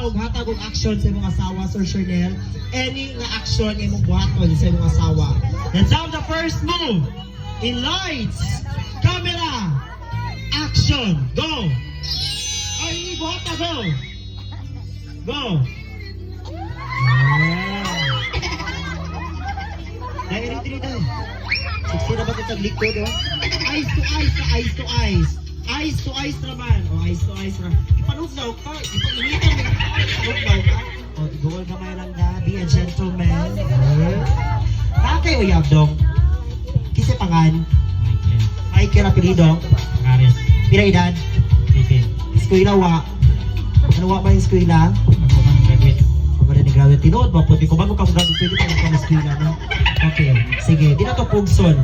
og hatag og action sa imong asawa, Sir Shernel. Any nga action imong buhaton sa imong asawa. Let's have the first move. In lights, camera, action, go! Ay, buhata, go! Go! Dahil dito dito. Siksi na ba kitang likod, oh? Eyes to eyes na, eyes to eyes. Eyes to eyes naman. Oh, eyes to eyes na. Ipanuglaw ka. Ipag-initan mo. Ipanuglaw ka. Oh, igawal kamay lang na. Be a gentleman. Nakakay o yabdong? Kisi pangan? Ay, kira pilido? Aris. Pila edad? 18. Eskwela wa? Ano wa ba yung eskwela? Ako man graduate. Pagkada ni graduate, tinood ba? Pwede ko bago ka graduate, pwede ka na eskwela, no? Okay, sige. Di na to pugson.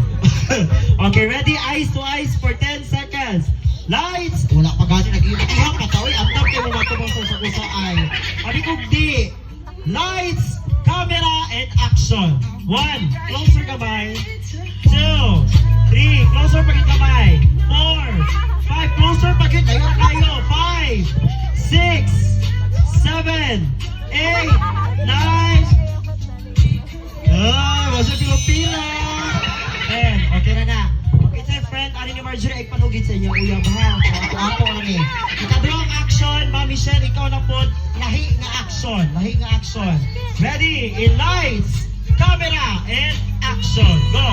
Okay, ready? Eyes to eyes for 10 seconds. Lights! Wala pa gani nag-iihang patawi. Ang dami mo matubang sa kusaan. Abi ko di. Lights, camera, and action. 1. Closer kamay. 2, 3. Closer pagit kamay. 4, 5. Closer pagit. Ayun na kayo. 5, 6, 7, 8, 9. Ah, masya pila-pila. 10. Okay na na. Okay, sir, friend. Ano ni Marjorie ay panugid sa inyo. Uyab ha. Ako lang eh. Ikadrong action. Ma'am Michelle, ikaw na po. Lahi nga action. Lahi nga action. Ready? In lights, camera, and action. Go!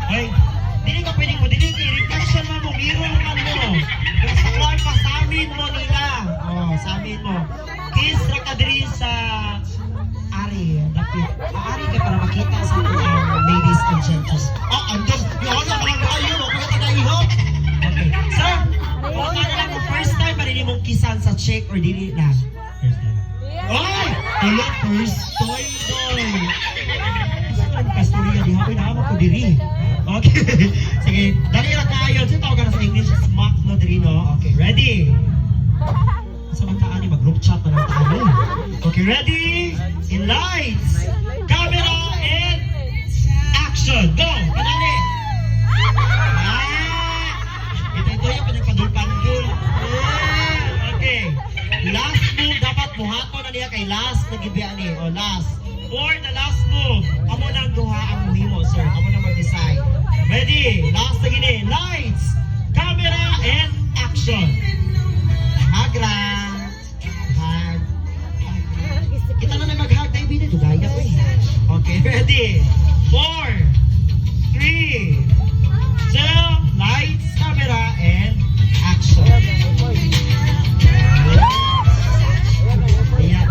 Ay, dili ka pwedeng mo. Dili ka. Reflection man mo. Mirror man mo. Kung sa kuwan pa, samin mo nila. Oh, samin mo. Kiss ra ka diri sa Ari. Dapit. Ari ka para makita sa ladies and gentlemen. Oh, andun. Yun na mga kayo. Kung tinahihop. Okay. Sir, kung ano lang mo, first time marini mong kisan sa check or dili na? First time. Ay! Hello, first time doy. Kasturya di hapon na ako diri. Okay. Sige, dali ra kayo. Sige, tawagan na sa English. Smack na diri, no? Okay, ready? Samantaan ni mag-group chat na lang tayo. Okay, ready? In lights, camera, and action. Go! Kadali! Ito yung pinagpadulpan-dul. Okay. Last move, dapat buhato na niya kay last na gibiyaan ni. O, last. For the last move, amo nang duha ang muhimo, sir. Amo nang mag-decide. Ready? Last na gini. Lights, camera, and action. Hagra. Hag. Kita na mag-hug tayo, Bina. Dugaya ko eh. Okay, ready? 4, 3, 2, lights, camera, and action. Ayan.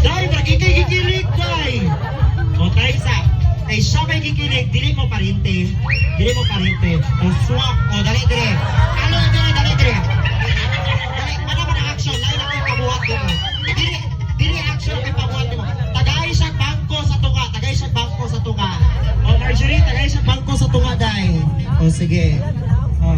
Dahil magkikikilig, Day. Okay, kay siya may kikilig, dili mo parinte. Dili mo parinte. O swak. O, dali, dali. Ano, dali, dali, dali. Dali, ano man ang action? Lain ako yung pabuhat ko mo. Dili action ang pabuhat ko mo. Tagay siya bangko sa tunga. Tagay siya bangko sa tunga. O, Marjorie, tagay siya bangko sa tunga, Day. O, sige. O.